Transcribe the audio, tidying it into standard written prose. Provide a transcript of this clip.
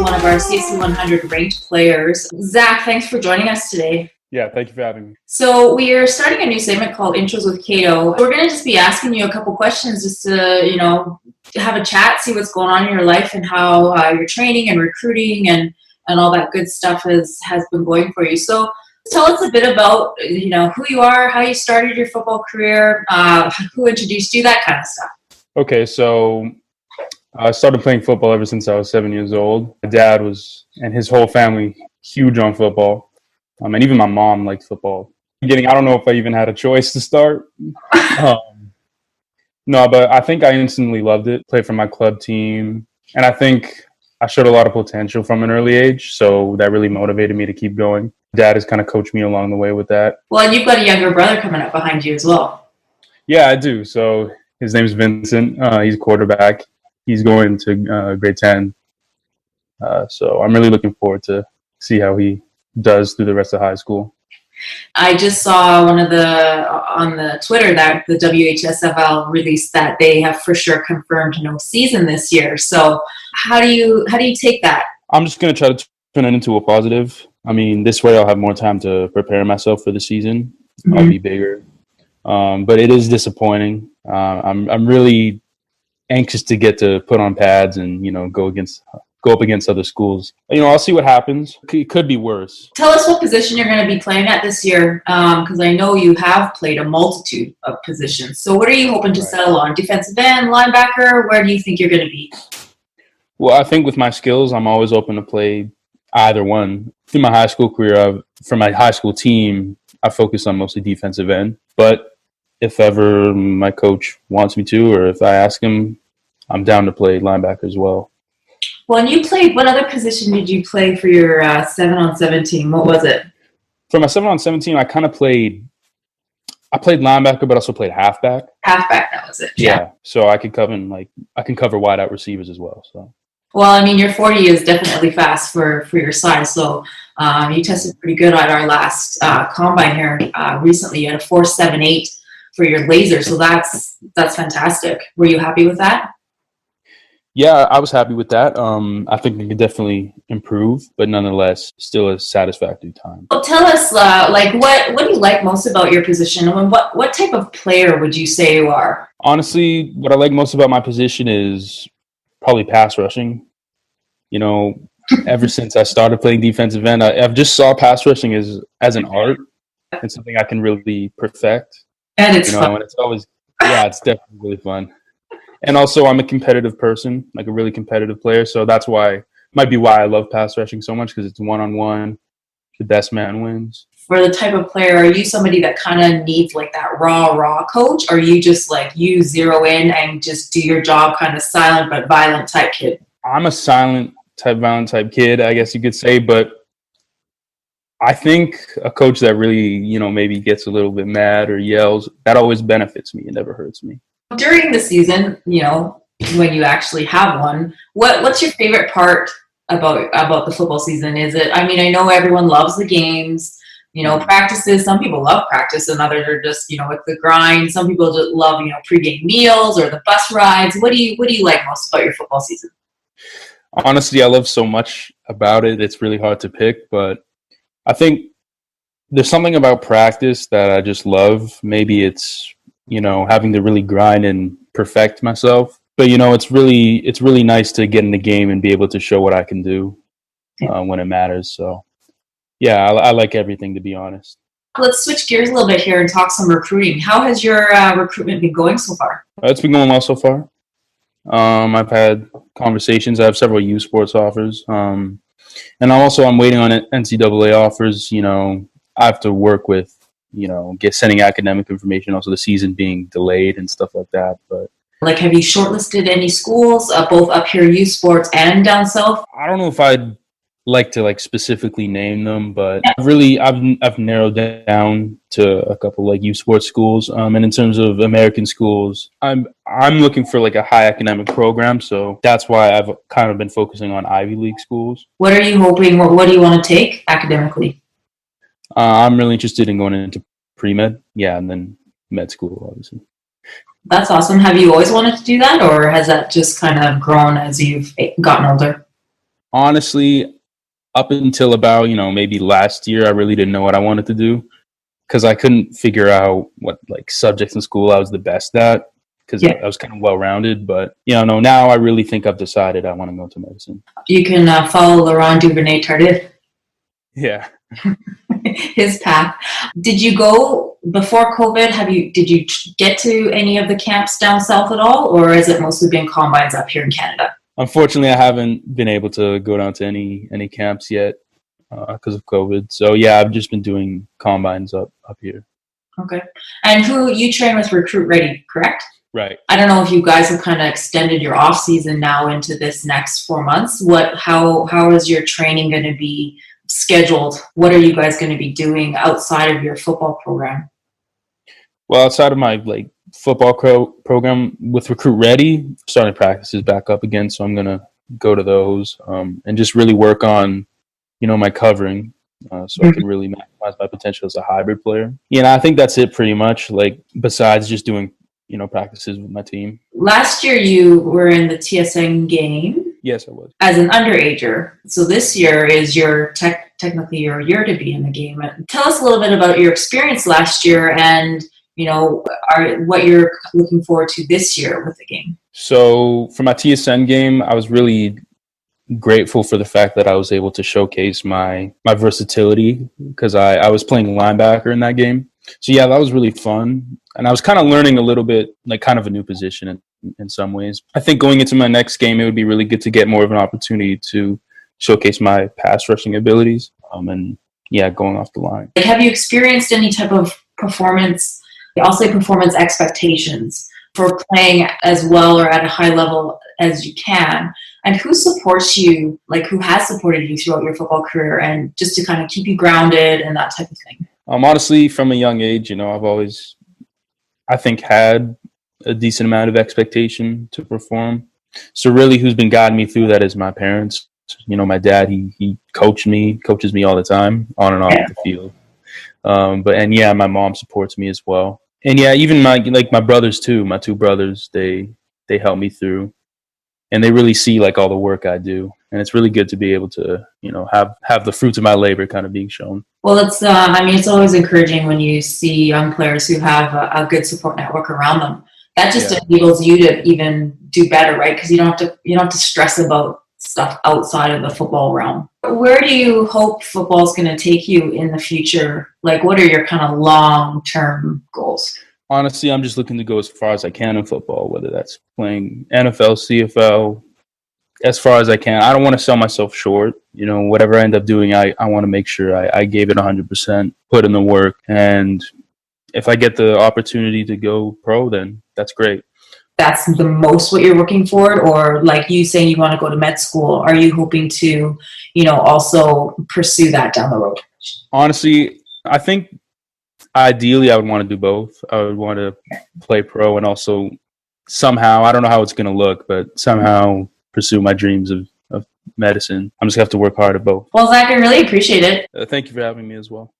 one of our CFC 100 ranked players. Zach, thanks for joining us today. Yeah, thank you for having me. So we are starting a new segment called Intros with Cato. We're going to just be asking you a couple questions just to, have a chat, see what's going on in your life and how your training and recruiting and all that good stuff has been going for you. So tell us a bit about, who you are, how you started your football career, who introduced you, that kind of stuff. Okay, so I started playing football ever since I was 7 years old. My dad and his whole family huge on football. And even my mom liked football. I don't know if I even had a choice to start. No, but I think I instantly loved it. Played for my club team. And I think I showed a lot of potential from an early age. So that really motivated me to keep going. Dad has kind of coached me along the way with that. Well, and you've got a younger brother coming up behind you as well. Yeah, I do. So his name's Vincent. He's a quarterback. He's going to grade 10. So I'm really looking forward to see how he does through the rest of high school. I just saw on the Twitter that the WHSFL released that they have for sure confirmed no season this year. So how do you take that? I'm just going to try to turn it into a positive. I mean, this way I'll have more time to prepare myself for the season. Mm-hmm. I'll be bigger. But it is disappointing. I'm really anxious to get to put on pads and, go up against other schools. I'll see what happens. It could be worse. Tell us what position you're going to be playing at this year, because I know you have played a multitude of positions. So what are you hoping to settle on? Defensive end, linebacker? Where do you think you're going to be? Well, I think with my skills, I'm always open to play either one. Through my high school career, for my high school team, I focus on mostly defensive end. But if ever my coach wants me to, or if I ask him, I'm down to play linebacker as well. Well, and you played, what other position did you play for your 7-on-7 team? What was it? For my 7-on-7 team, I played linebacker, but also played halfback. Halfback, that was it. Yeah. So I can cover wide out receivers as well. So. Well, I mean, your 40 is definitely fast for your size. So you tested pretty good at our last combine here recently. You had a 4.78 for your laser. So that's fantastic. Were you happy with that? Yeah, I was happy with that. I think it could definitely improve, but nonetheless, still a satisfactory time. Well, tell us, what do you like most about your position? I mean, what type of player would you say you are? Honestly, what I like most about my position is probably pass rushing. Ever since I started playing defensive end, I've just saw pass rushing as an art and something I can really perfect. And it's fun. And it's always, it's definitely really fun. And also, I'm a competitive person, like a really competitive player. So that's might be why I love pass rushing so much, because it's one-on-one. The best man wins. For the type of player, are you somebody that kind of needs like that raw coach? Or are you just like you zero in and just do your job, kind of silent but violent type kid? I'm a silent type, violent type kid, I guess you could say. But I think a coach that really, maybe gets a little bit mad or yells, that always benefits me. It never hurts me. During the season, when you actually have one, what's your favorite part about the football season? Is it, I mean, I know everyone loves the games, practices. Some people love practice and others are just, with the grind. Some people just love, pregame meals or the bus rides. What do you like most about your football season? Honestly, I love so much about it. It's really hard to pick, but I think there's something about practice that I just love. Maybe it's, having to really grind and perfect myself. But, it's really nice to get in the game and be able to show what I can do when it matters. So, yeah, I like everything, to be honest. Let's switch gears a little bit here and talk some recruiting. How has your recruitment been going so far? It's been going well so far. I've had conversations. I have several U Sports offers. And I'm waiting on NCAA offers. I have to work with, sending academic information, also the season being delayed and stuff like that. But have you shortlisted any schools, both up here U Sports and down south? I don't know if I'd like to specifically name them, but I've narrowed down to a couple U Sports schools. And in terms of American schools, I'm looking for a high academic program, so that's why I've kind of been focusing on Ivy League schools. What are you hoping? What do you want to take academically? I'm really interested in going into pre-med, and then med school, obviously. That's awesome. Have you always wanted to do that, or has that just kind of grown as you've gotten older? Honestly, up until about, maybe last year, I really didn't know what I wanted to do because I couldn't figure out what like subjects in school I was the best at because Yeah. I was kind of well rounded. But, no, now I really think I've decided I want to go to medicine. You can follow Laurent Duvernay Tardif, Yeah. his path. Did you go before COVID? Did you get to any of the camps down south at all, or has it mostly been combines up here in Canada? Unfortunately, I haven't been able to go down to any camps yet because of COVID. So yeah, I've just been doing combines up here. Okay. And who you train with Recruit Ready, correct? Right. I don't know if you guys have kind of extended your off season now into this next 4 months. How is your training going to be scheduled? What are you guys going to be doing outside of your football program? Well, outside of my like football program with Recruit Ready, starting practices back up again, so I'm gonna go to those and just really work on, my covering, so I can really maximize my potential as a hybrid player. I think that's it pretty much. Like besides just doing, practices with my team. Last year you were in the TSN game. Yes, I was. As an underager. So this year is technically your year to be in the game. Tell us a little bit about your experience last year and what you're looking forward to this year with the game. So for my TSN game, I was really grateful for the fact that I was able to showcase my versatility because I was playing linebacker in that game. So yeah, that was really fun. And I was kind of learning a little bit, like kind of a new position in some ways. I think going into my next game, it would be really good to get more of an opportunity to showcase my pass rushing abilities and yeah, going off the line. Have you experienced any type of performance, I'll say performance expectations for playing as well or at a high level as you can? And who supports you, like who has supported you throughout your football career and just to kind of keep you grounded and that type of thing? Honestly, from a young age, I've always, I think, had a decent amount of expectation to perform. So really who's been guiding me through that is my parents. My dad, he coaches me all the time on and off the field. And yeah, my mom supports me as well. And yeah, even my brothers too, my two brothers, they help me through. And they really see like all the work I do. And it's really good to be able to, have the fruits of my labor kind of being shown. Well, it's always encouraging when you see young players who have a good support network around them. That just enables you to even do better, right? Because you don't have to stress about stuff outside of the football realm. Where do you hope football is going to take you in the future? Like, what are your kind of long-term goals? Honestly, I'm just looking to go as far as I can in football, whether that's playing NFL, CFL, as far as I can. I don't want to sell myself short. Whatever I end up doing, I want to make sure I gave it 100%, put in the work. And if I get the opportunity to go pro, then that's great. That's the most what you're looking for? Or like you saying you want to go to med school, are you hoping to, also pursue that down the road? Honestly, I think ideally I would want to do both. I would want to play pro and also somehow, I don't know how it's going to look, but somehow pursue my dreams of medicine. I'm just going to have to work hard at both. Well, Zach, I really appreciate it. Thank you for having me as well.